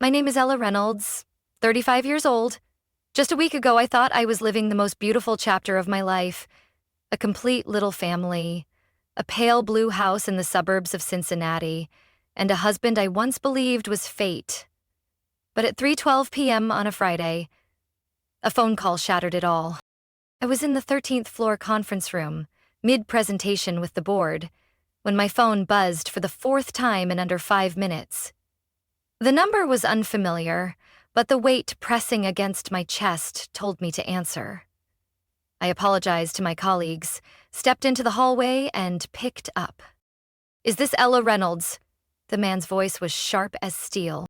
My name is Ella Reynolds, 35 years old. Just a week ago, I thought I was living the most beautiful chapter of my life. A complete little family, a pale blue house in the suburbs of Cincinnati, and a husband I once believed was fate. But at 3:12 p.m. on a Friday, a phone call shattered it all. I was in the 13th floor conference room, mid-presentation with the board, when my phone buzzed for the fourth time in under 5 minutes. The number was unfamiliar, but the weight pressing against my chest told me to answer. I apologized to my colleagues, stepped into the hallway, and picked up. "Is this Ella Reynolds?" The man's voice was sharp as steel.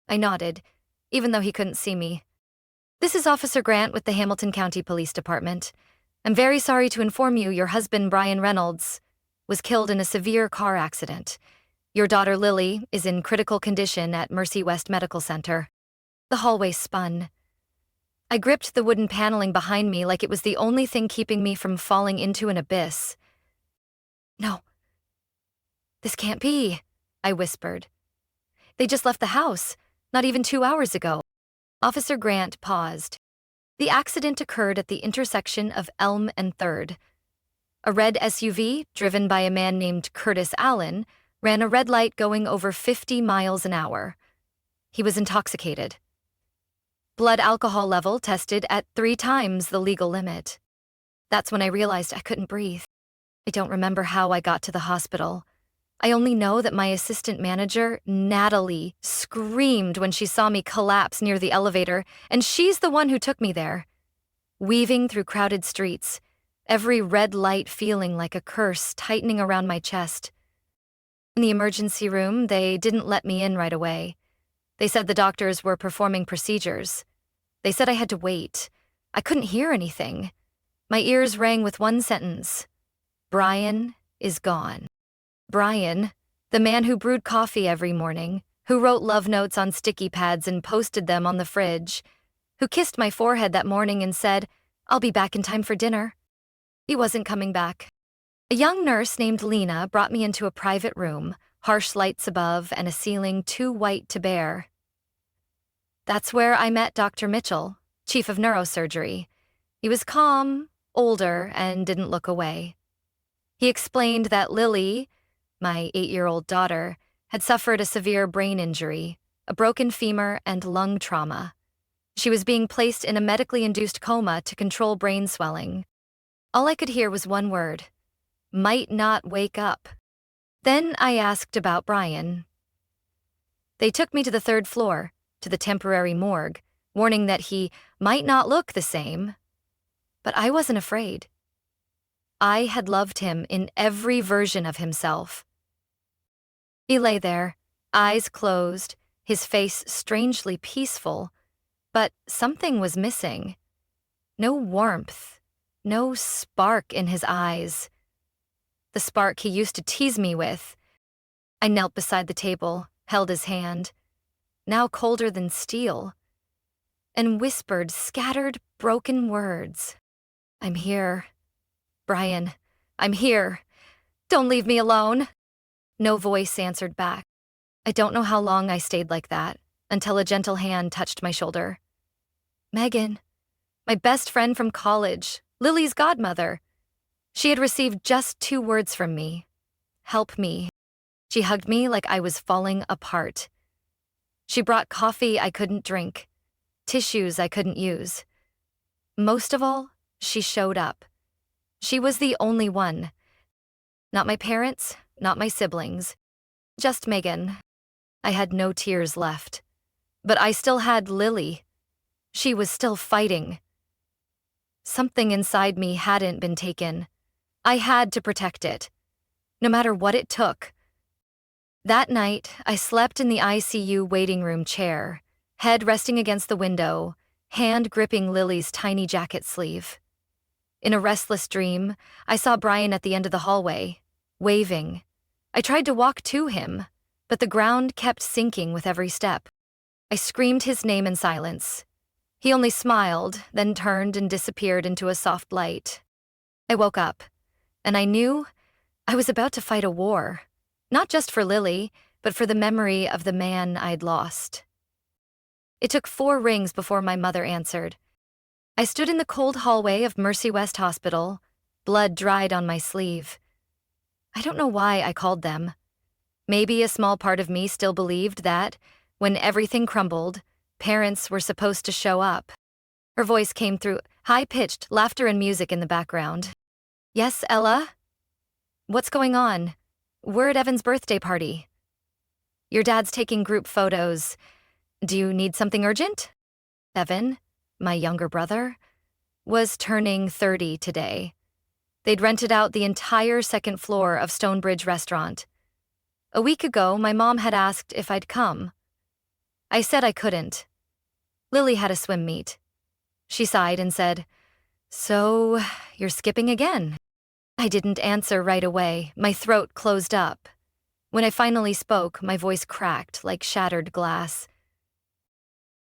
I nodded, even though he couldn't see me. "This is Officer Grant with the Hamilton County Police Department. I'm very sorry to inform you your husband, Brian Reynolds, was killed in a severe car accident. Your daughter, Lily, is in critical condition at Mercy West Medical Center." The hallway spun. I gripped the wooden paneling behind me like it was the only thing keeping me from falling into an abyss. "No, this can't be," I whispered. "They just left the house, not even 2 hours ago." Officer Grant paused. The accident occurred at the intersection of Elm and 3rd. A red SUV, driven by a man named Curtis Allen, ran a red light going over 50 miles an hour. He was intoxicated. Blood alcohol level tested at 3 times the legal limit. That's when I realized I couldn't breathe. I don't remember how I got to the hospital. I only know that my assistant manager, Natalie, screamed when she saw me collapse near the elevator, and she's the one who took me there. Weaving through crowded streets, every red light feeling like a curse tightening around my chest. In the emergency room, they didn't let me in right away. They said the doctors were performing procedures. They said I had to wait. I couldn't hear anything. My ears rang with one sentence: "Brian is gone." Brian, the man who brewed coffee every morning, who wrote love notes on sticky pads and posted them on the fridge, who kissed my forehead that morning and said, "I'll be back in time for dinner." He wasn't coming back. A young nurse named Lena brought me into a private room, harsh lights above and a ceiling too white to bear. That's where I met Dr. Mitchell, chief of neurosurgery. He was calm, older, and didn't look away. He explained that Lily, my 8-year-old daughter, had suffered a severe brain injury, a broken femur, and lung trauma. She was being placed in a medically induced coma to control brain swelling. All I could hear was one word: might not wake up. Then I asked about Brian. They took me to the 3rd floor, to the temporary morgue, warning that he might not look the same. But I wasn't afraid. I had loved him in every version of himself. He lay there, eyes closed, his face strangely peaceful, but something was missing. No warmth, no spark in his eyes. The spark he used to tease me with. I knelt beside the table, held his hand, now colder than steel, and whispered scattered, broken words. "I'm here. Brian, I'm here. Don't leave me alone." No voice answered back. I don't know how long I stayed like that, until a gentle hand touched my shoulder. Megan, my best friend from college, Lily's godmother. She had received just 2 words from me: "Help me." She hugged me like I was falling apart. She brought coffee I couldn't drink, tissues I couldn't use. Most of all, she showed up. She was the only one. Not my parents, not my siblings. Just Megan. I had no tears left. But I still had Lily. She was still fighting. Something inside me hadn't been taken. I had to protect it, no matter what it took. That night, I slept in the ICU waiting room chair, head resting against the window, hand gripping Lily's tiny jacket sleeve. In a restless dream, I saw Brian at the end of the hallway, waving. I tried to walk to him, but the ground kept sinking with every step. I screamed his name in silence. He only smiled, then turned and disappeared into a soft light. I woke up, and I knew I was about to fight a war. Not just for Lily, but for the memory of the man I'd lost. It took 4 rings before my mother answered. I stood in the cold hallway of Mercy West Hospital, blood dried on my sleeve. I don't know why I called them. Maybe a small part of me still believed that, when everything crumbled, parents were supposed to show up. Her voice came through, high-pitched laughter and music in the background. Yes, Ella? What's going on? We're at Evan's birthday party. Your dad's taking group photos. Do you need something urgent? Evan, my younger brother, was turning 30 today. They'd rented out the entire second floor of Stonebridge Restaurant. A week ago, my mom had asked if I'd come. I said I couldn't. Lily had a swim meet. She sighed and said, "So, you're skipping again?" I didn't answer right away. My throat closed up. When I finally spoke, my voice cracked like shattered glass.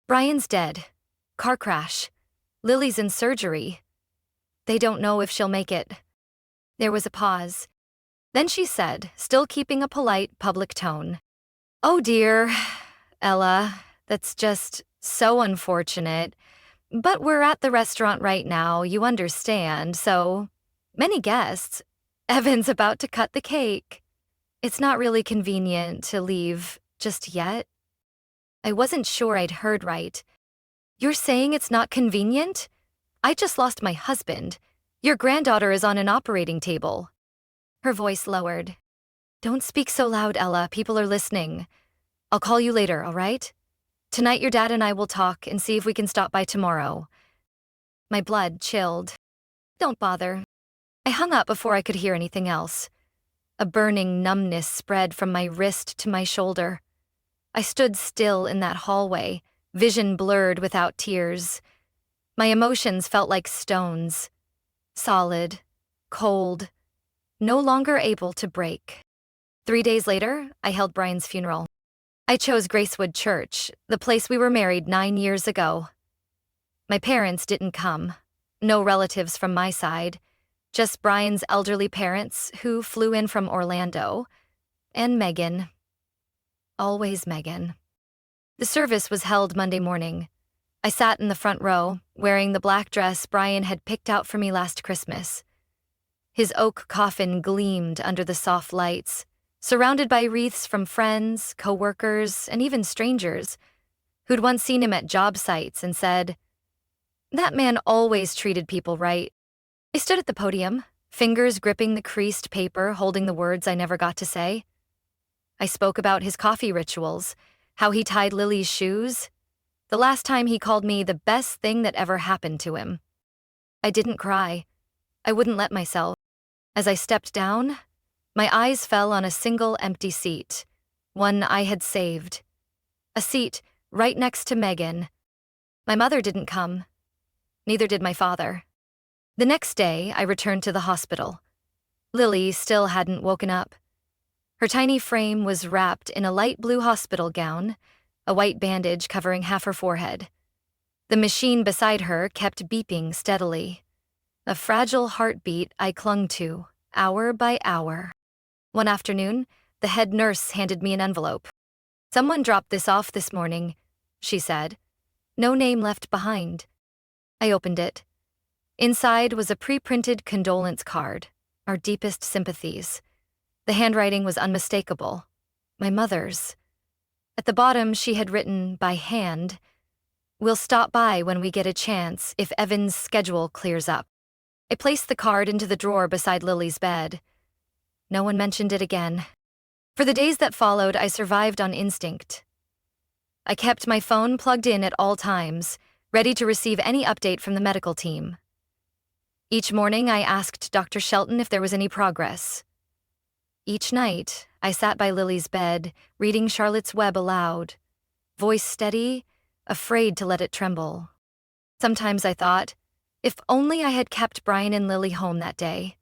Brian's dead. Car crash. Lily's in surgery. They don't know if she'll make it. There was a pause. Then she said, still keeping a polite public tone, "Oh dear, Ella, that's just so unfortunate. But we're at the restaurant right now, you understand, so many guests. Evan's about to cut the cake. It's not really convenient to leave just yet." I wasn't sure I'd heard right. You're saying it's not convenient? I just lost my husband. Your granddaughter is on an operating table. Her voice lowered. Don't speak so loud, Ella. People are listening. I'll call you later, all right? Tonight your dad and I will talk and see if we can stop by tomorrow. My blood chilled. Don't bother. I hung up before I could hear anything else. A burning numbness spread from my wrist to my shoulder. I stood still in that hallway, vision blurred without tears. My emotions felt like stones. Solid, cold, no longer able to break. 3 days later, I held Brian's funeral. I chose Gracewood Church, the place we were married 9 years ago. My parents didn't come. No relatives from my side. Just Brian's elderly parents, who flew in from Orlando. And Megan. Always Megan. The service was held Monday morning. I sat in the front row, wearing the black dress Brian had picked out for me last Christmas. His oak coffin gleamed under the soft lights, surrounded by wreaths from friends, co-workers, and even strangers who'd once seen him at job sites and said, "That man always treated people right." I stood at the podium, fingers gripping the creased paper holding the words I never got to say. I spoke about his coffee rituals, how he tied Lily's shoes, the last time he called me the best thing that ever happened to him. I didn't cry. I wouldn't let myself. As I stepped down, my eyes fell on a single empty seat, one I had saved. A seat right next to Megan. My mother didn't come. Neither did my father. The next day, I returned to the hospital. Lily still hadn't woken up. Her tiny frame was wrapped in a light blue hospital gown, a white bandage covering half her forehead. The machine beside her kept beeping steadily. A fragile heartbeat I clung to, hour by hour. One afternoon, the head nurse handed me an envelope. "Someone dropped this off this morning," she said. "No name left behind." I opened it. Inside was a pre-printed condolence card, our deepest sympathies. The handwriting was unmistakable. My mother's. At the bottom, she had written, by hand, "We'll stop by when we get a chance if Evan's schedule clears up." I placed the card into the drawer beside Lily's bed. No one mentioned it again. For the days that followed, I survived on instinct. I kept my phone plugged in at all times, ready to receive any update from the medical team. Each morning, I asked Dr. Shelton if there was any progress. Each night, I sat by Lily's bed, reading Charlotte's Web aloud, voice steady, afraid to let it tremble. Sometimes I thought, if only I had kept Brian and Lily home that day.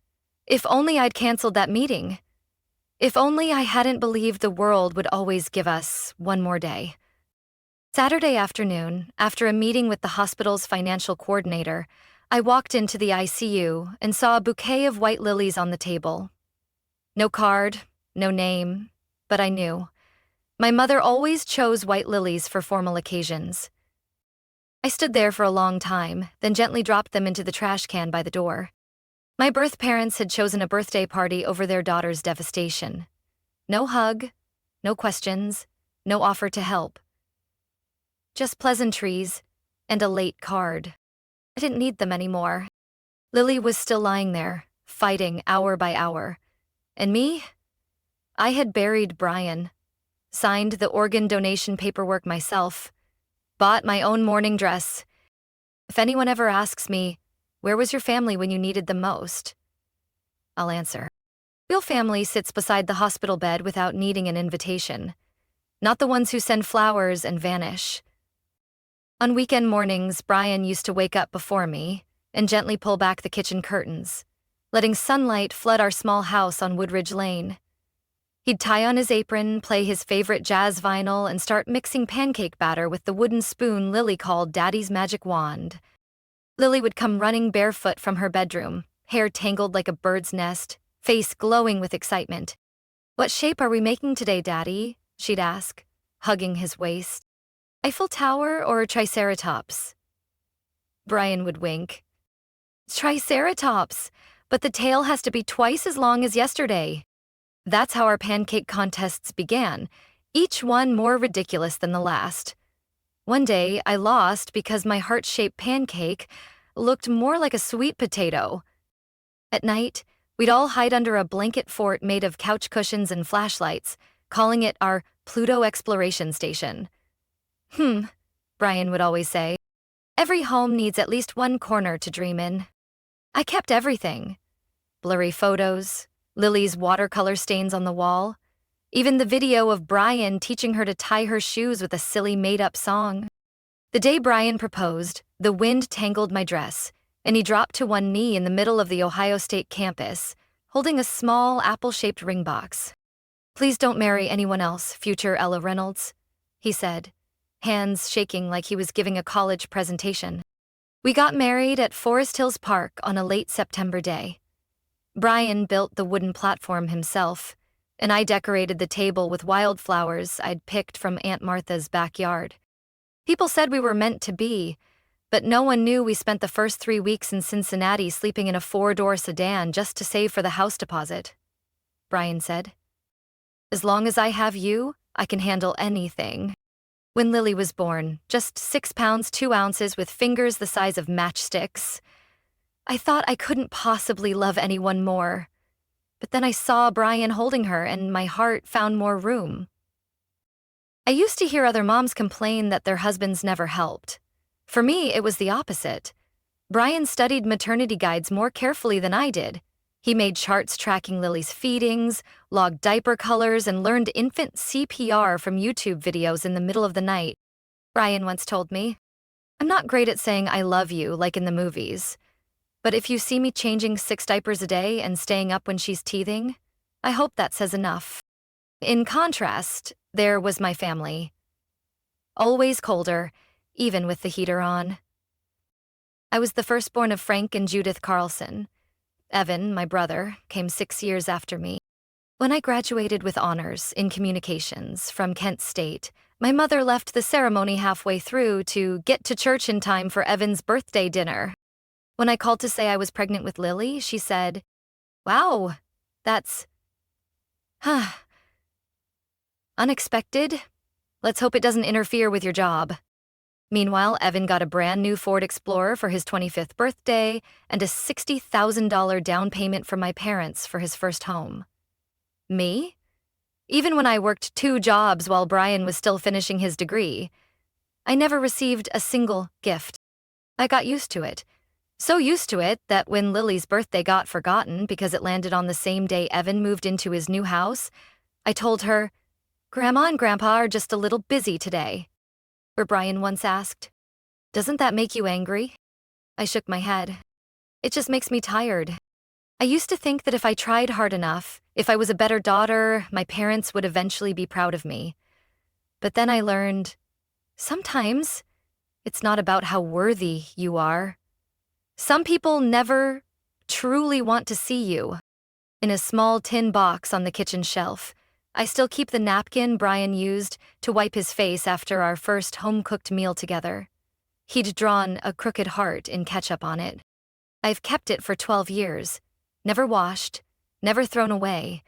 If only I'd canceled that meeting. If only I hadn't believed the world would always give us one more day. Saturday afternoon, after a meeting with the hospital's financial coordinator, I walked into the ICU and saw a bouquet of white lilies on the table. No card, no name, but I knew. My mother always chose white lilies for formal occasions. I stood there for a long time, then gently dropped them into the trash can by the door. My birth parents had chosen a birthday party over their daughter's devastation. No hug, no questions, no offer to help. Just pleasantries and a late card. I didn't need them anymore. Lily was still lying there, fighting hour by hour. And me? I had buried Brian, signed the organ donation paperwork myself, bought my own mourning dress. If anyone ever asks me, where was your family when you needed them most? I'll answer. Real family sits beside the hospital bed without needing an invitation, not the ones who send flowers and vanish. On weekend mornings, Brian used to wake up before me and gently pull back the kitchen curtains, letting sunlight flood our small house on Woodridge Lane. He'd tie on his apron, play his favorite jazz vinyl, and start mixing pancake batter with the wooden spoon Lily called Daddy's magic wand. Lily would come running barefoot from her bedroom, hair tangled like a bird's nest, face glowing with excitement. "What shape are we making today, Daddy?" she'd ask, hugging his waist. "Eiffel Tower or Triceratops?" Brian would wink. "Triceratops, but the tail has to be twice as long as yesterday." That's how our pancake contests began, each one more ridiculous than the last. One day, I lost because my heart-shaped pancake looked more like a sweet potato. At night, we'd all hide under a blanket fort made of couch cushions and flashlights, calling it our Pluto exploration station. Brian would always say. Every home needs at least one corner to dream in. I kept everything. Blurry photos, Lily's watercolor stains on the wall, even the video of Brian teaching her to tie her shoes with a silly made-up song. The day Brian proposed, the wind tangled my dress, and he dropped to one knee in the middle of the Ohio State campus, holding a small apple-shaped ring box. "Please don't marry anyone else, future Ella Reynolds," he said, hands shaking like he was giving a college presentation. We got married at Forest Hills Park on a late September day. Brian built the wooden platform himself, and I decorated the table with wildflowers I'd picked from Aunt Martha's backyard. People said we were meant to be, but no one knew we spent the first 3 weeks in Cincinnati sleeping in a 4-door sedan just to save for the house deposit. Brian said, "As long as I have you, I can handle anything." When Lily was born, just 6 pounds 2 ounces with fingers the size of matchsticks, I thought I couldn't possibly love anyone more. But then I saw Brian holding her and my heart found more room. I used to hear other moms complain that their husbands never helped. For me, it was the opposite. Brian studied maternity guides more carefully than I did. He made charts tracking Lily's feedings, logged diaper colors, and learned infant CPR from YouTube videos in the middle of the night. Brian once told me, "I'm not great at saying I love you like in the movies, but if you see me changing 6 diapers a day and staying up when she's teething, I hope that says enough." In contrast, there was my family. Always colder, even with the heater on. I was the firstborn of Frank and Judith Carlson. Evan, my brother, came 6 years after me. When I graduated with honors in communications from Kent State, my mother left the ceremony halfway through to get to church in time for Evan's birthday dinner. When I called to say I was pregnant with Lily, she said, "Wow, that's unexpected. Let's hope it doesn't interfere with your job." Meanwhile, Evan got a brand new Ford Explorer for his 25th birthday and a $60,000 down payment from my parents for his first home. Me? Even when I worked 2 jobs while Brian was still finishing his degree, I never received a single gift. I got used to it. So used to it that when Lily's birthday got forgotten because it landed on the same day Evan moved into his new house, I told her, "Grandma and Grandpa are just a little busy today." Or Brian once asked, "Doesn't that make you angry?" I shook my head. "It just makes me tired." I used to think that if I tried hard enough, if I was a better daughter, my parents would eventually be proud of me. But then I learned, sometimes it's not about how worthy you are. Some people never truly want to see you. In a small tin box on the kitchen shelf, I still keep the napkin Brian used to wipe his face after our first home-cooked meal together. He'd drawn a crooked heart in ketchup on it. I've kept it for 12 years. Never washed, never thrown away.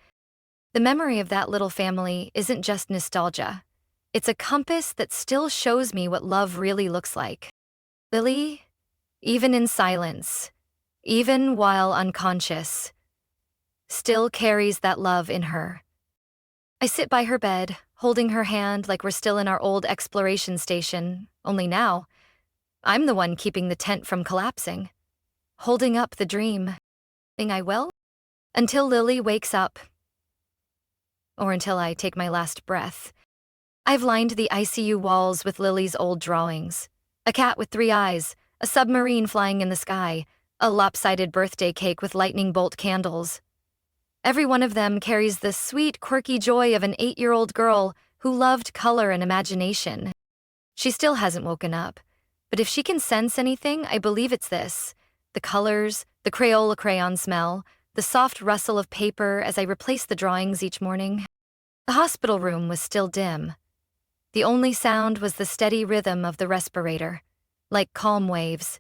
The memory of that little family isn't just nostalgia. It's a compass that still shows me what love really looks like. Lily, even in silence, even while unconscious, still carries that love in her. I sit by her bed, holding her hand like we're still in our old exploration station, only now, I'm the one keeping the tent from collapsing, holding up the dream. Think I will? Until Lily wakes up, or until I take my last breath. I've lined the ICU walls with Lily's old drawings. A cat with 3 eyes, a submarine flying in the sky, a lopsided birthday cake with lightning bolt candles. Every one of them carries the sweet, quirky joy of an 8-year-old girl who loved color and imagination. She still hasn't woken up, but if she can sense anything, I believe it's this: the colors, the Crayola crayon smell, the soft rustle of paper as I replace the drawings each morning. The hospital room was still dim. The only sound was the steady rhythm of the respirator, like calm waves.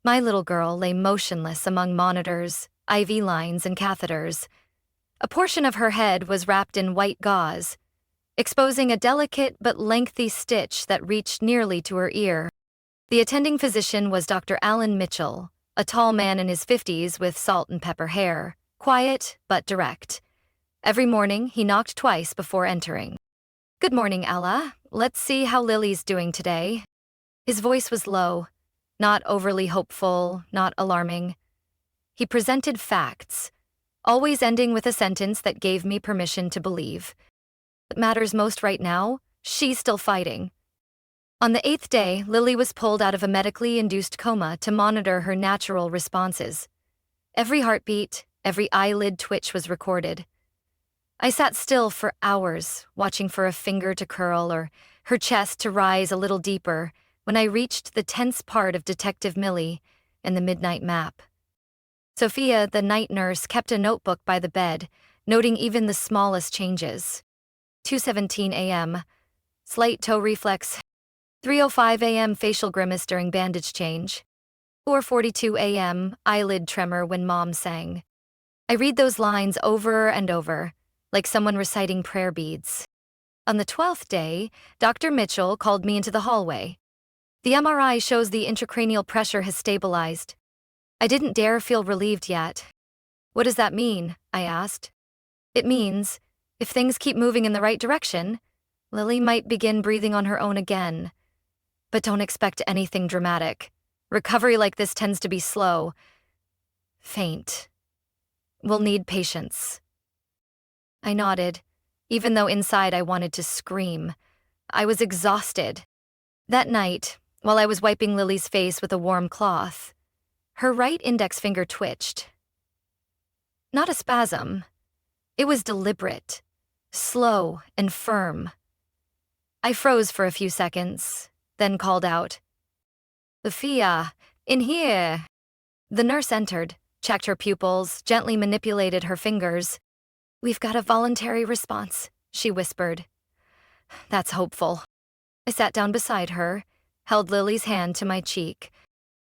My little girl lay motionless among monitors, IV lines, and catheters. A portion of her head was wrapped in white gauze, exposing a delicate but lengthy stitch that reached nearly to her ear. The attending physician was Dr. Alan Mitchell, a tall man in his 50s with salt and pepper hair, quiet but direct. Every morning, he knocked twice before entering. "Good morning, Ella. Let's see how Lily's doing today." His voice was low, not overly hopeful, not alarming. He presented facts, always ending with a sentence that gave me permission to believe. What matters most right now, she's still fighting. On the 8th day, Lily was pulled out of a medically induced coma to monitor her natural responses. Every heartbeat, every eyelid twitch was recorded. I sat still for hours, watching for a finger to curl or her chest to rise a little deeper when I reached the tense part of Detective Millie and the midnight map. Sophia, the night nurse, kept a notebook by the bed, noting even the smallest changes. 2:17 a.m., slight toe reflex. 3:05 a.m., facial grimace during bandage change. 4:42 a.m., eyelid tremor when mom sang. I read those lines over and over, like someone reciting prayer beads. On the 12th day, Dr. Mitchell called me into the hallway. "The MRI shows the intracranial pressure has stabilized." I didn't dare feel relieved yet. "What does that mean?" I asked. "It means, if things keep moving in the right direction, Lily might begin breathing on her own again. But don't expect anything dramatic. Recovery like this tends to be slow. Faint. We'll need patience." I nodded, even though inside I wanted to scream. I was exhausted. That night, while I was wiping Lily's face with a warm cloth, her right index finger twitched. Not a spasm. It was deliberate, slow, and firm. I froze for a few seconds, then called out, "Sophia, in here." The nurse entered, checked her pupils, gently manipulated her fingers. "We've got a voluntary response," she whispered. "That's hopeful." I sat down beside her, held Lily's hand to my cheek.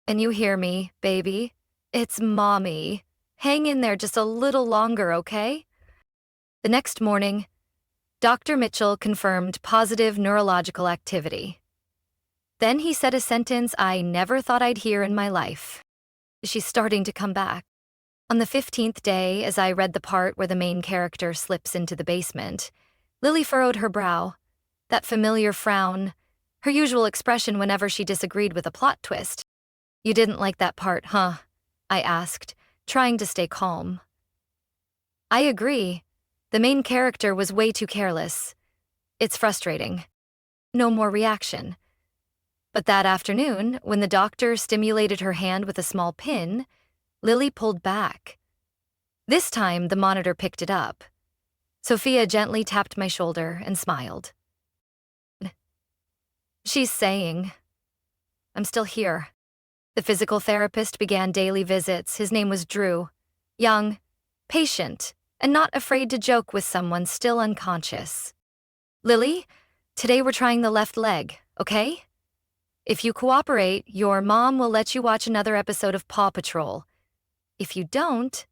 "And you hear me, baby? It's Mommy. Hang in there just a little longer, okay?" The next morning, Dr. Mitchell confirmed positive neurological activity. Then he said a sentence I never thought I'd hear in my life. "She's starting to come back." On the 15th day, as I read the part where the main character slips into the basement, Lily furrowed her brow, that familiar frown, her usual expression whenever she disagreed with a plot twist. "You didn't like that part, huh?" I asked, trying to stay calm. "I agree. The main character was way too careless. It's frustrating." No more reaction. But that afternoon, when the doctor stimulated her hand with a small pin, Lily pulled back. This time, the monitor picked it up. Sophia gently tapped my shoulder and smiled. "She's saying, I'm still here." The physical therapist began daily visits. His name was Drew. Young, patient, and not afraid to joke with someone still unconscious. "Lily, today we're trying the left leg, okay?" If you cooperate, your mom will let you watch another episode of Paw Patrol. If you don't,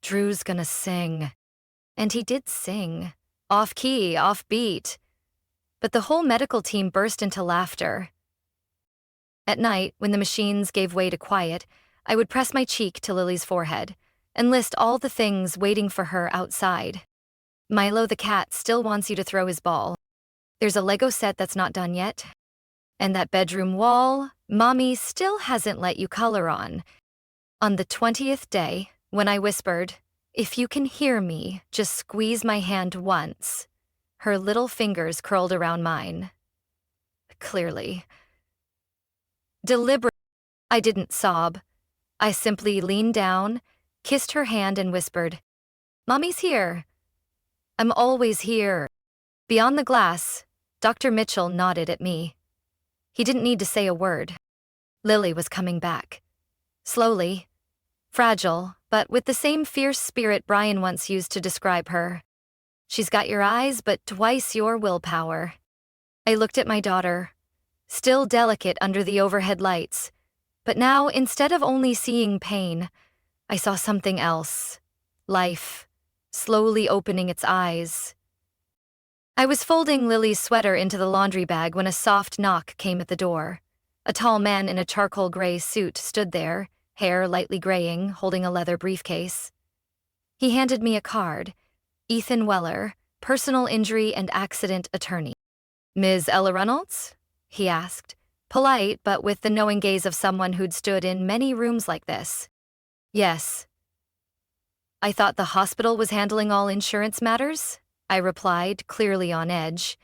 Drew's gonna sing. And he did sing. Off key, off beat. But the whole medical team burst into laughter. At night, when the machines gave way to quiet, I would press my cheek to Lily's forehead and list all the things waiting for her outside. Milo the cat still wants you to throw his ball. There's a Lego set that's not done yet. And that bedroom wall, Mommy still hasn't let you color on. On the 20th day, when I whispered, "If you can hear me, just squeeze my hand once," her little fingers curled around mine. Clearly. Deliberately, I didn't sob. I simply leaned down, kissed her hand, and whispered, "Mommy's here. I'm always here." Beyond the glass, Dr. Mitchell nodded at me. He didn't need to say a word. Lily was coming back. Slowly. Fragile, but with the same fierce spirit Brian once used to describe her. She's got your eyes, but twice your willpower. I looked at my daughter, still delicate under the overhead lights, but now, instead of only seeing pain, I saw something else. Life, slowly opening its eyes. I was folding Lily's sweater into the laundry bag when a soft knock came at the door. A tall man in a charcoal gray suit stood there, hair lightly graying, holding a leather briefcase. He handed me a card. Ethan Weller, personal injury and accident attorney. "Ms. Ella Reynolds?" he asked, polite but with the knowing gaze of someone who'd stood in many rooms like this. "Yes." "I thought the hospital was handling all insurance matters," I replied, clearly on edge.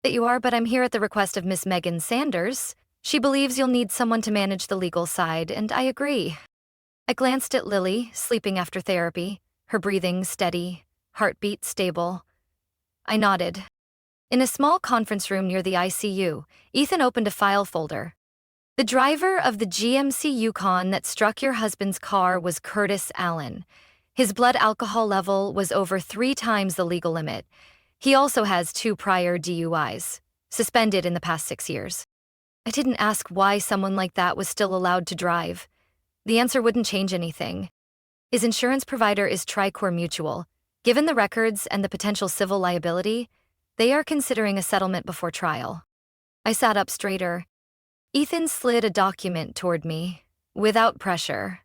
"That you are, but I'm here at the request of Miss Megan Sanders. She believes you'll need someone to manage the legal side, and I agree." I glanced at Lily, sleeping after therapy, her breathing steady, heartbeat stable. I nodded. In a small conference room near the ICU, Ethan opened a file folder. "The driver of the GMC Yukon that struck your husband's car was Curtis Allen. His blood alcohol level was over 3 times the legal limit. He also has 2 prior DUIs, suspended in the past 6 years." I didn't ask why someone like that was still allowed to drive. The answer wouldn't change anything. His insurance provider is Tricor Mutual. Given the records and the potential civil liability, they are considering a settlement before trial. I sat up straighter. Ethan slid a document toward me, without pressure.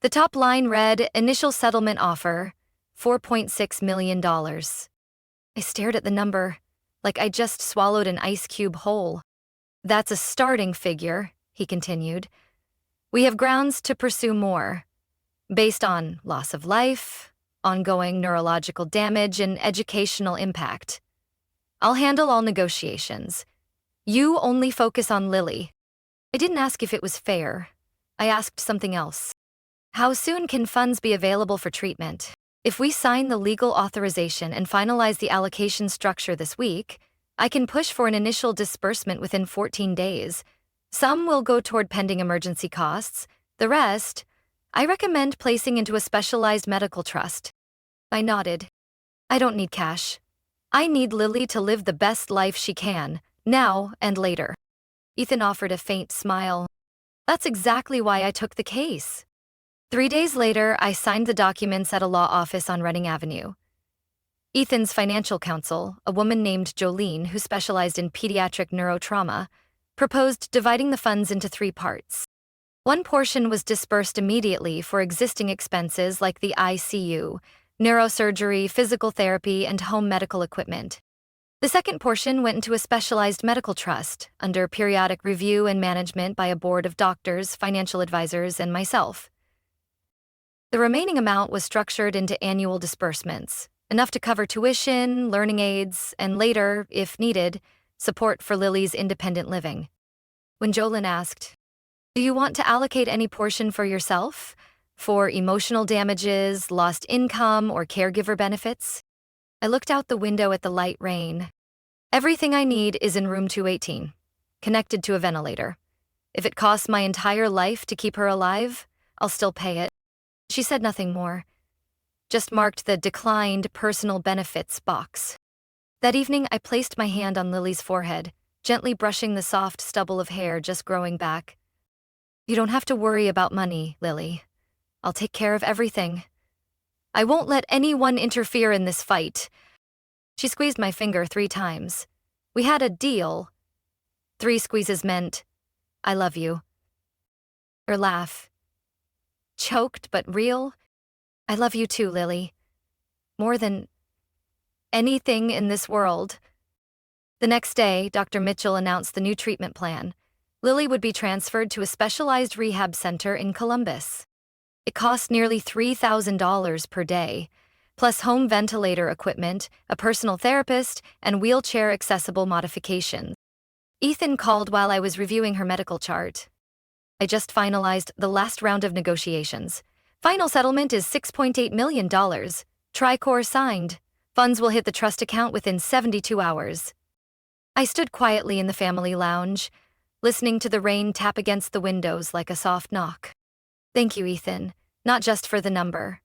The top line read, "Initial settlement offer, $4.6 million. I stared at the number, like I just swallowed an ice cube whole. "That's a starting figure," he continued. "We have grounds to pursue more, based on loss of life, ongoing neurological damage, and educational impact. I'll handle all negotiations. You only focus on Lily." I didn't ask if it was fair. I asked something else. "How soon can funds be available for treatment? If we sign the legal authorization and finalize the allocation structure this week, I can push for an initial disbursement within 14 days. Some will go toward pending emergency costs. The rest, I recommend placing into a specialized medical trust." I nodded. "I don't need cash. I need Lily to live the best life she can, now and later." Ethan offered a faint smile. "That's exactly why I took the case." 3 days later, I signed the documents at a law office on Reading Avenue. Ethan's financial counsel, a woman named Jolene who specialized in pediatric neurotrauma, proposed dividing the funds into 3 parts. One portion was disbursed immediately for existing expenses like the ICU, neurosurgery, physical therapy, and home medical equipment. The second portion went into a specialized medical trust under periodic review and management by a board of doctors, financial advisors, and myself. The remaining amount was structured into annual disbursements, enough to cover tuition, learning aids, and later, if needed, support for Lily's independent living. When Jolene asked, "Do you want to allocate any portion for yourself? For emotional damages, lost income, or caregiver benefits?" I looked out the window at the light rain. "Everything I need is in room 218, connected to a ventilator. If it costs my entire life to keep her alive, I'll still pay it." She said nothing more, just marked the declined personal benefits box. That evening, I placed my hand on Lily's forehead, gently brushing the soft stubble of hair just growing back. You don't have to worry about money, Lily. I'll take care of everything. I won't let anyone interfere in this fight. She squeezed my finger 3 times. We had a deal. 3 squeezes meant, I love you. Her laugh. Choked but real. I love you too, Lily. More than anything in this world. The next day, Dr. Mitchell announced the new treatment plan. Lily would be transferred to a specialized rehab center in Columbus. It cost nearly $3,000 per day, plus home ventilator equipment, a personal therapist, and wheelchair-accessible modifications. Ethan called while I was reviewing her medical chart. I just finalized the last round of negotiations. Final settlement is $6.8 million. Tricor signed. Funds will hit the trust account within 72 hours. I stood quietly in the family lounge, listening to the rain tap against the windows like a soft knock. Thank you, Ethan, not just for the number,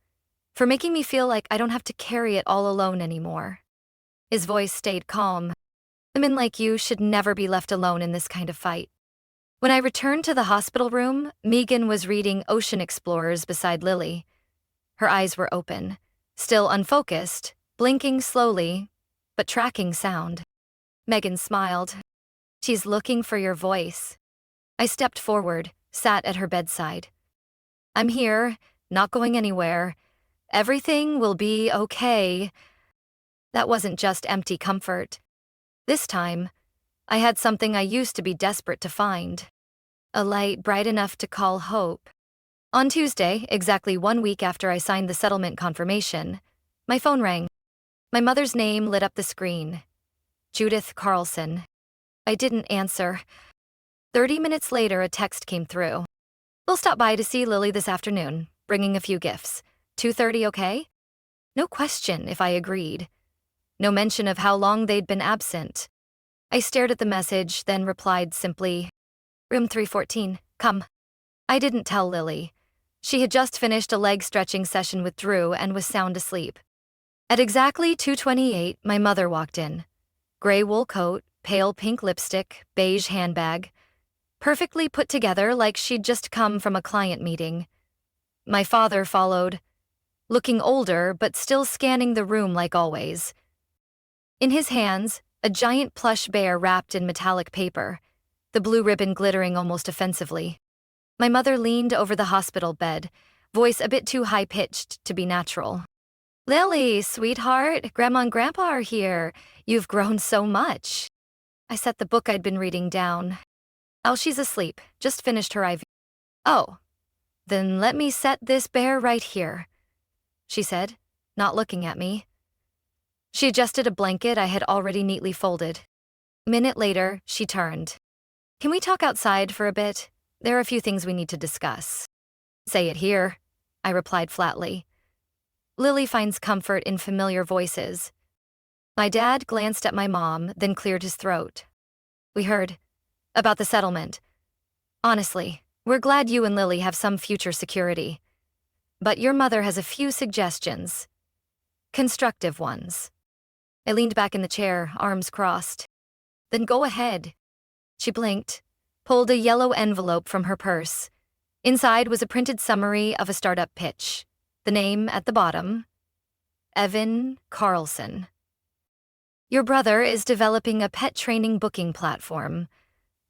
for making me feel like I don't have to carry it all alone anymore. His voice stayed calm. Women like you should never be left alone in this kind of fight. When I returned to the hospital room, Megan was reading Ocean Explorers beside Lily. Her eyes were open, still unfocused, blinking slowly, but tracking sound. Megan smiled. She's looking for your voice. I stepped forward, sat at her bedside. I'm here, not going anywhere. Everything will be okay. That wasn't just empty comfort. This time, I had something I used to be desperate to find. A light bright enough to call hope. On Tuesday, exactly 1 week after I signed the settlement confirmation, my phone rang. My mother's name lit up the screen. Judith Carlson. I didn't answer. 30 minutes later, a text came through. We'll stop by to see Lily this afternoon, bringing a few gifts. 2:30, okay? No question if I agreed. No mention of how long they'd been absent. I stared at the message, then replied simply, Room 314, come. I didn't tell Lily. She had just finished a leg-stretching session with Drew and was sound asleep. At exactly 2:28, my mother walked in. Gray wool coat, pale pink lipstick, beige handbag. Perfectly put together like she'd just come from a client meeting. My father followed, looking older but still scanning the room like always. In his hands, a giant plush bear wrapped in metallic paper, the blue ribbon glittering almost offensively. My mother leaned over the hospital bed, voice a bit too high-pitched to be natural. Lily, sweetheart, Grandma and Grandpa are here. You've grown so much. I set the book I'd been reading down. Oh, she's asleep, just finished her IV. Oh, then let me set this bear right here, she said, not looking at me. She adjusted a blanket I had already neatly folded. A minute later, she turned. Can we talk outside for a bit? There are a few things we need to discuss. Say it here, I replied flatly. Lily finds comfort in familiar voices. My dad glanced at my mom, then cleared his throat. We heard about the settlement. Honestly, we're glad you and Lily have some future security. But your mother has a few suggestions. Constructive ones. I leaned back in the chair, arms crossed. Then go ahead. She blinked, pulled a yellow envelope from her purse. Inside was a printed summary of a startup pitch. The name at the bottom, Evan Carlson. Your brother is developing a pet training booking platform.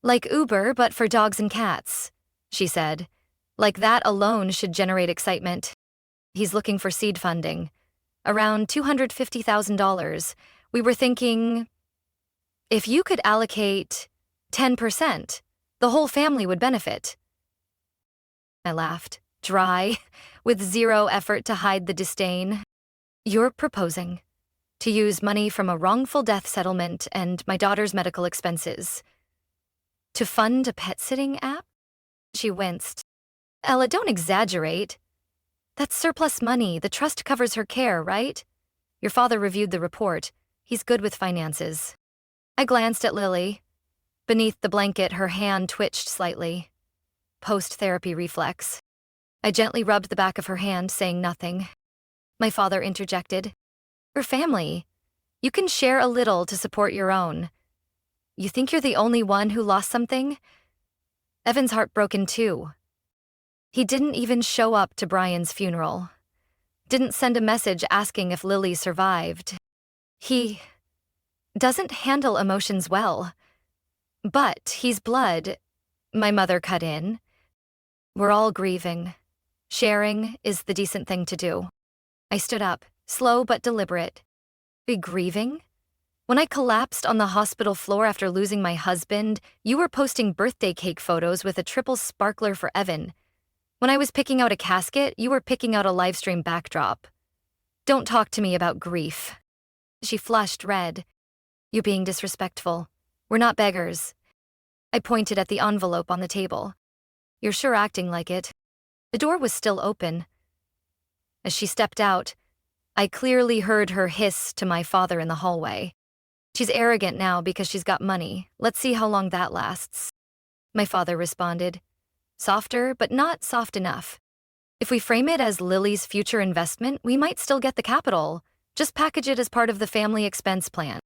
Like Uber, but for dogs and cats, she said. Like that alone should generate excitement. He's looking for seed funding. Around $250,000. We were thinking, if you could allocate 10%, the whole family would benefit. I laughed, dry, with zero effort to hide the disdain. You're proposing to use money from a wrongful death settlement and my daughter's medical expenses to fund a pet-sitting app? She winced. Ella, don't exaggerate. That's surplus money. The trust covers her care, right? Your father reviewed the report. He's good with finances. I glanced at Lily. Beneath the blanket, her hand twitched slightly. Post-therapy reflex. I gently rubbed the back of her hand, saying nothing. My father interjected. Her family. You can share a little to support your own. You think you're the only one who lost something? Evan's heartbroken too. He didn't even show up to Brian's funeral. Didn't send a message asking if Lily survived. He doesn't handle emotions well. But he's blood, my mother cut in. We're all grieving. Sharing is the decent thing to do. I stood up, slow but deliberate. Be grieving? When I collapsed on the hospital floor after losing my husband, you were posting birthday cake photos with a triple sparkler for Evan. When I was picking out a casket, you were picking out a livestream backdrop. Don't talk to me about grief. She flushed red. You're being disrespectful. We're not beggars. I pointed at the envelope on the table. You're sure acting like it. The door was still open. As she stepped out, I clearly heard her hiss to my father in the hallway. She's arrogant now because she's got money. Let's see how long that lasts. My father responded. Softer, but not soft enough. If we frame it as Lily's future investment, we might still get the capital. Just package it as part of the family expense plan.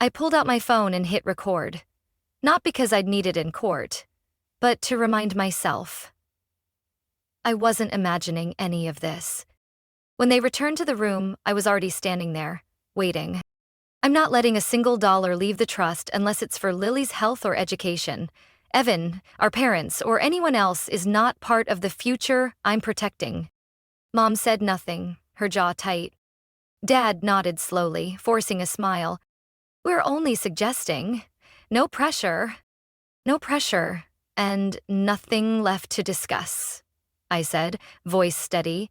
I pulled out my phone and hit record. Not because I'd need it in court, but to remind myself. I wasn't imagining any of this. When they returned to the room, I was already standing there, waiting. I'm not letting a single dollar leave the trust unless it's for Lily's health or education. Evan, our parents, or anyone else is not part of the future I'm protecting. Mom said nothing, her jaw tight. Dad nodded slowly, forcing a smile. We're only suggesting. No pressure. No pressure. And nothing left to discuss, I said, voice steady.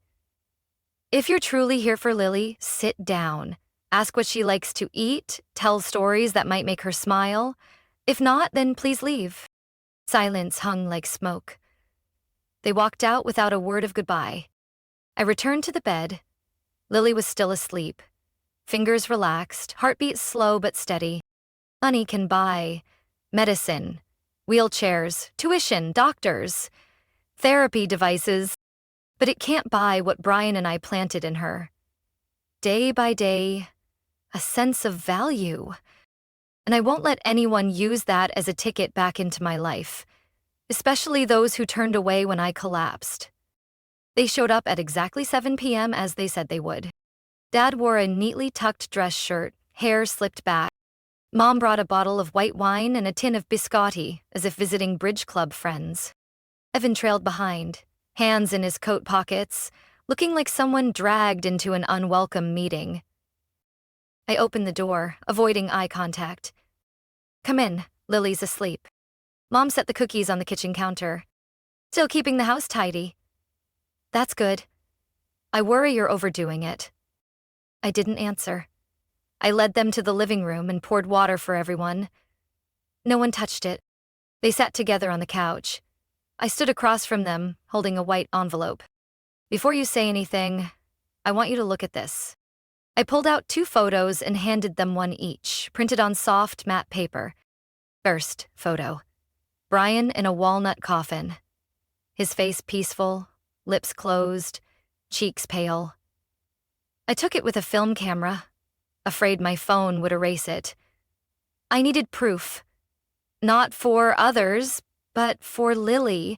If you're truly here for Lily, sit down. Ask what she likes to eat, tell stories that might make her smile. If not, then please leave. Silence hung like smoke. They walked out without a word of goodbye. I returned to the bed. Lily was still asleep. Fingers relaxed, heartbeat slow but steady. Money can buy medicine, wheelchairs, tuition, doctors, therapy devices, but it can't buy what Brian and I planted in her. Day by day, a sense of value. And I won't let anyone use that as a ticket back into my life, especially those who turned away when I collapsed. They showed up at exactly 7 p.m. as they said they would. Dad wore a neatly tucked dress shirt, hair slipped back. Mom brought a bottle of white wine and a tin of biscotti, as if visiting bridge club friends. Evan trailed behind, hands in his coat pockets, looking like someone dragged into an unwelcome meeting. I opened the door, avoiding eye contact. Come in, Lily's asleep. Mom set the cookies on the kitchen counter. Still keeping the house tidy. That's good. I worry you're overdoing it. I didn't answer. I led them to the living room and poured water for everyone. No one touched it. They sat together on the couch. I stood across from them, holding a white envelope. Before you say anything, I want you to look at this. I pulled out 2 photos and handed them one each, printed on soft, matte paper. First photo. Brian in a walnut coffin. His face peaceful, lips closed, cheeks pale. I took it with a film camera, afraid my phone would erase it. I needed proof. Not for others, but for Lily.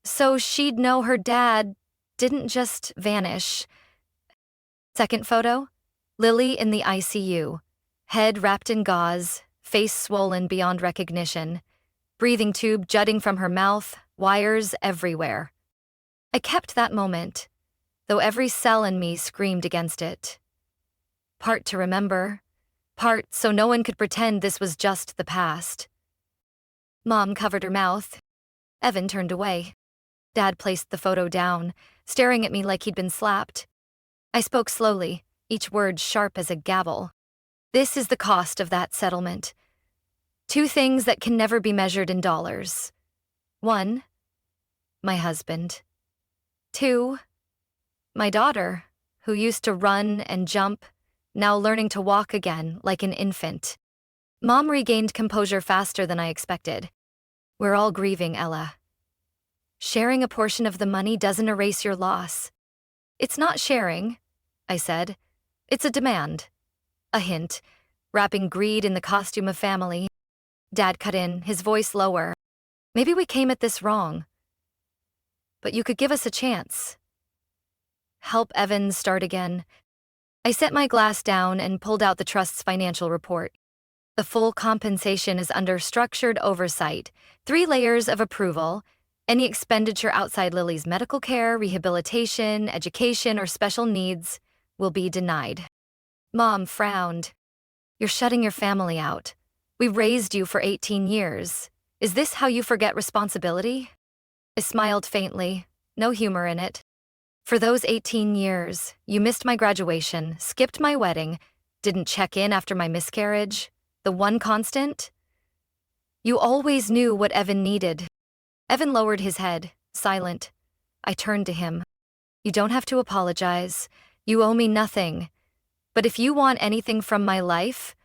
So she'd know her dad didn't just vanish. Second photo, Lily in the ICU, head wrapped in gauze, face swollen beyond recognition, breathing tube jutting from her mouth, wires everywhere. I kept that moment, though every cell in me screamed against it. Part to remember, part so no one could pretend this was just the past. Mom covered her mouth. Evan turned away. Dad placed the photo down, staring at me like he'd been slapped. I spoke slowly, each word sharp as a gavel. This is the cost of that settlement. 2 things that can never be measured in dollars. 1, my husband. 2, my daughter, who used to run and jump, now learning to walk again like an infant. Mom regained composure faster than I expected. We're all grieving, Ella. Sharing a portion of the money doesn't erase your loss. It's not sharing, I said. It's a demand. A hint, wrapping greed in the costume of family. Dad cut in, his voice lower. Maybe we came at this wrong. But you could give us a chance. Help Evan start again. I set my glass down and pulled out the trust's financial report. The full compensation is under structured oversight, 3 layers of approval. Any expenditure outside Lily's medical care, rehabilitation, education, or special needs will be denied. Mom frowned. You're shutting your family out. We raised you for 18 years. Is this how you forget responsibility? I smiled faintly, no humor in it. For those 18 years, you missed my graduation, skipped my wedding, didn't check in after my miscarriage. The one constant? You always knew what Evan needed. Evan lowered his head, silent. I turned to him. You don't have to apologize. You owe me nothing. But if you want anything from my life,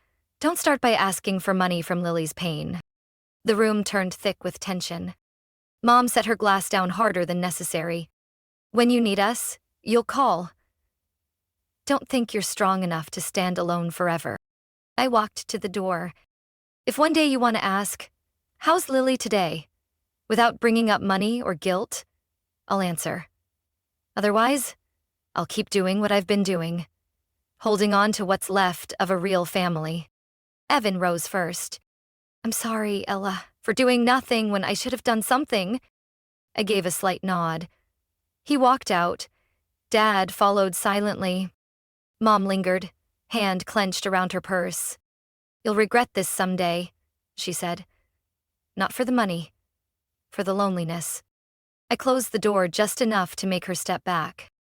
don't start by asking for money from Lily's pain. The room turned thick with tension. Mom set her glass down harder than necessary. When you need us, you'll call. Don't think you're strong enough to stand alone forever. I walked to the door. If one day you want to ask, how's Lily today? Without bringing up money or guilt, I'll answer. Otherwise, I'll keep doing what I've been doing, holding on to what's left of a real family. Evan rose first. I'm sorry, Ella, for doing nothing when I should have done something. I gave a slight nod. He walked out. Dad followed silently. Mom lingered, hand clenched around her purse. You'll regret this someday, she said. Not for the money, for the loneliness. I closed the door just enough to make her step back.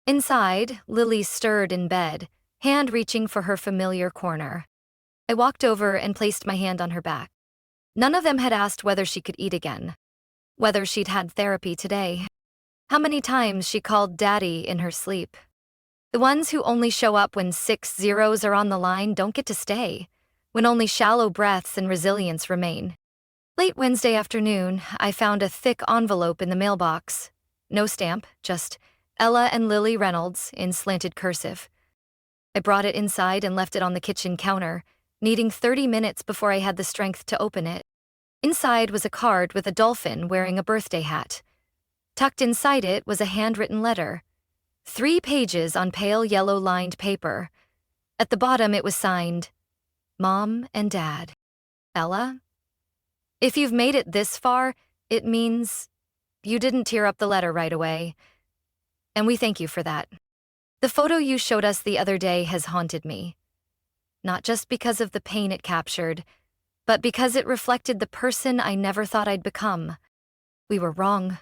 Inside, Lily stirred in bed, hand reaching for her familiar corner. I walked over and placed my hand on her back. None of them had asked whether she could eat again, whether she'd had therapy today, how many times she called Daddy in her sleep. The ones who only show up when 6 zeros are on the line don't get to stay, when only shallow breaths and resilience remain. Late Wednesday afternoon, I found a thick envelope in the mailbox. No stamp, just Ella and Lily Reynolds in slanted cursive. I brought it inside and left it on the kitchen counter, needing 30 minutes before I had the strength to open it. Inside was a card with a dolphin wearing a birthday hat. Tucked inside it was a handwritten letter. 3 pages on pale yellow lined paper. At the bottom it was signed, Mom and Dad. Ella? If you've made it this far, it means you didn't tear up the letter right away. And we thank you for that. The photo you showed us the other day has haunted me. Not just because of the pain it captured, but because it reflected the person I never thought I'd become. We were wrong.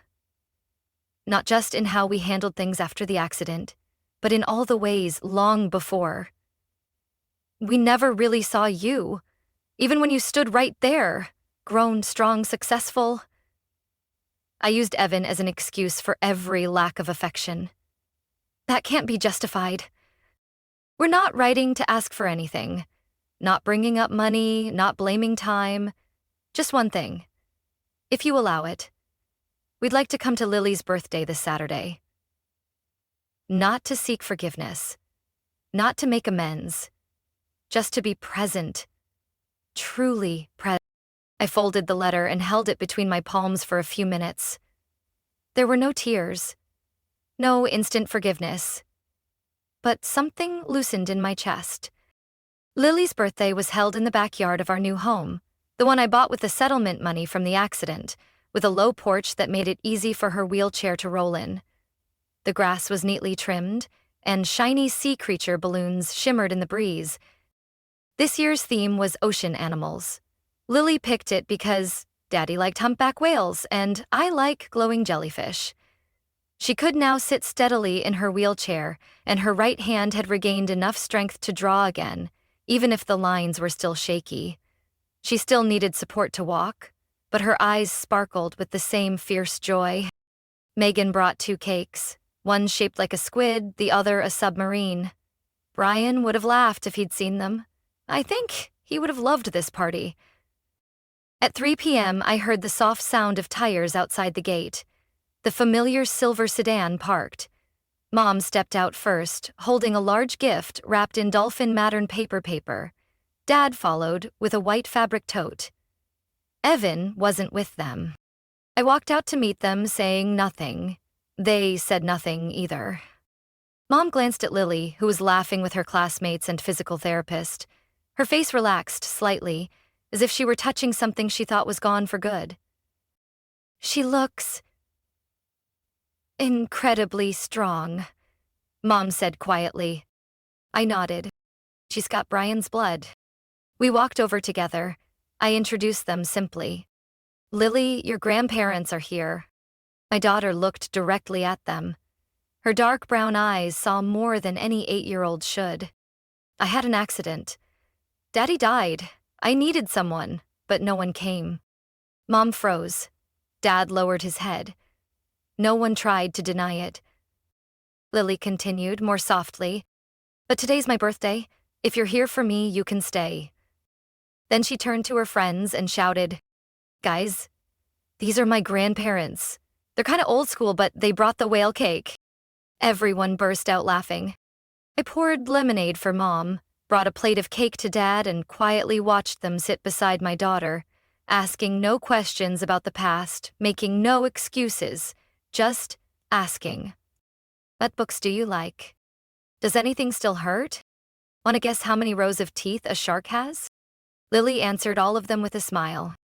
Not just in how we handled things after the accident, but in all the ways long before. We never really saw you, even when you stood right there, grown, strong, successful. I used Evan as an excuse for every lack of affection. That can't be justified. We're not writing to ask for anything, not bringing up money, not blaming time. Just one thing. If you allow it, we'd like to come to Lily's birthday this Saturday. Not to seek forgiveness, not to make amends, just to be present, truly present. I folded the letter and held it between my palms for a few minutes. There were no tears, no instant forgiveness, but something loosened in my chest. Lily's birthday was held in the backyard of our new home, the one I bought with the settlement money from the accident, with a low porch that made it easy for her wheelchair to roll in. The grass was neatly trimmed, and shiny sea creature balloons shimmered in the breeze. This year's theme was ocean animals. Lily picked it because Daddy liked humpback whales, and I like glowing jellyfish. She could now sit steadily in her wheelchair, and her right hand had regained enough strength to draw again, even if the lines were still shaky. She still needed support to walk, but her eyes sparkled with the same fierce joy. Megan brought 2 cakes, one shaped like a squid, the other a submarine. Brian would have laughed if he'd seen them. I think he would have loved this party. At 3 p.m., I heard the soft sound of tires outside the gate. The familiar silver sedan parked. Mom stepped out first, holding a large gift wrapped in dolphin mattern paper. Dad followed with a white fabric tote. Evan wasn't with them. I walked out to meet them, saying nothing. They said nothing either. Mom glanced at Lily, who was laughing with her classmates and physical therapist. Her face relaxed slightly, as if she were touching something she thought was gone for good. "She looks incredibly strong," Mom said quietly. I nodded. "She's got Brian's blood." We walked over together. I introduced them simply. "Lily, your grandparents are here." My daughter looked directly at them. Her dark brown eyes saw more than any 8-year-old should. "I had an accident. Daddy died. I needed someone, but no one came." Mom froze. Dad lowered his head. No one tried to deny it. Lily continued, more softly, "But today's my birthday. If you're here for me, you can stay." Then she turned to her friends and shouted, "Guys, these are my grandparents. They're kind of old school, but they brought the whale cake." Everyone burst out laughing. I poured lemonade for Mom, brought a plate of cake to Dad, and quietly watched them sit beside my daughter, asking no questions about the past, making no excuses, just asking. "What books do you like? Does anything still hurt? Want to guess how many rows of teeth a shark has?" Lily answered all of them with a smile.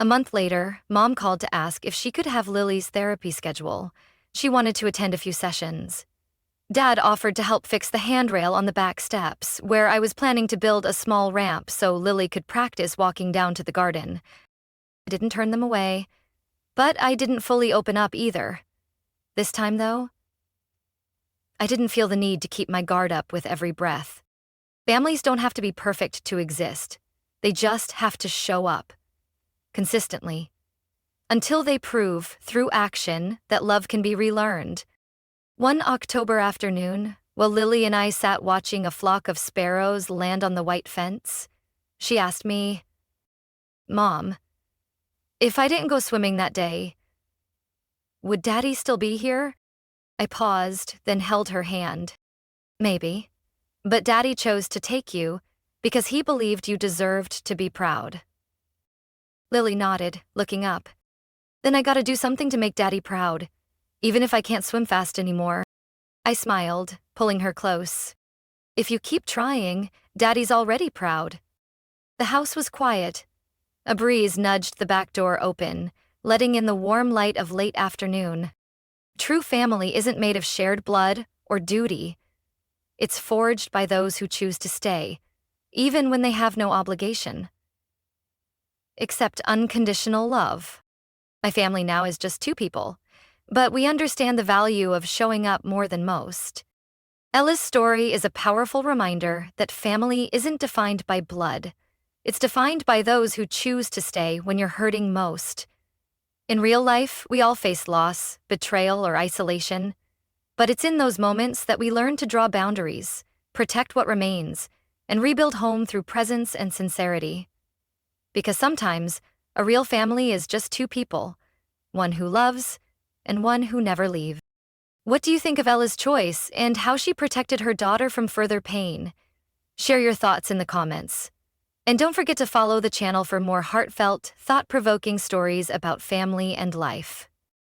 A month later, Mom called to ask if she could have Lily's therapy schedule. She wanted to attend a few sessions. Dad offered to help fix the handrail on the back steps, where I was planning to build a small ramp so Lily could practice walking down to the garden. I didn't turn them away, but I didn't fully open up either. This time, though, I didn't feel the need to keep my guard up with every breath. Families don't have to be perfect to exist. They just have to show up. Consistently. Until they prove, through action, that love can be relearned. One October afternoon, while Lily and I sat watching a flock of sparrows land on the white fence, she asked me, "Mom, if I didn't go swimming that day, would Daddy still be here?" I paused, then held her hand. "Maybe. But Daddy chose to take you because he believed you deserved to be proud." Lily nodded, looking up. "Then I gotta do something to make Daddy proud, even if I can't swim fast anymore." I smiled, pulling her close. "If you keep trying, Daddy's already proud." The house was quiet. A breeze nudged the back door open, letting in the warm light of late afternoon. True family isn't made of shared blood or duty. It's forged by those who choose to stay, even when they have no obligation. Except unconditional love. My family now is just 2 people, but we understand the value of showing up more than most. Ella's story is a powerful reminder that family isn't defined by blood. It's defined by those who choose to stay when you're hurting most. In real life, we all face loss, betrayal, or isolation. But it's in those moments that we learn to draw boundaries, protect what remains, and rebuild home through presence and sincerity. Because sometimes, a real family is just 2 people, one who loves and one who never leaves. What do you think of Ella's choice and how she protected her daughter from further pain? Share your thoughts in the comments. And don't forget to follow the channel for more heartfelt, thought-provoking stories about family and life.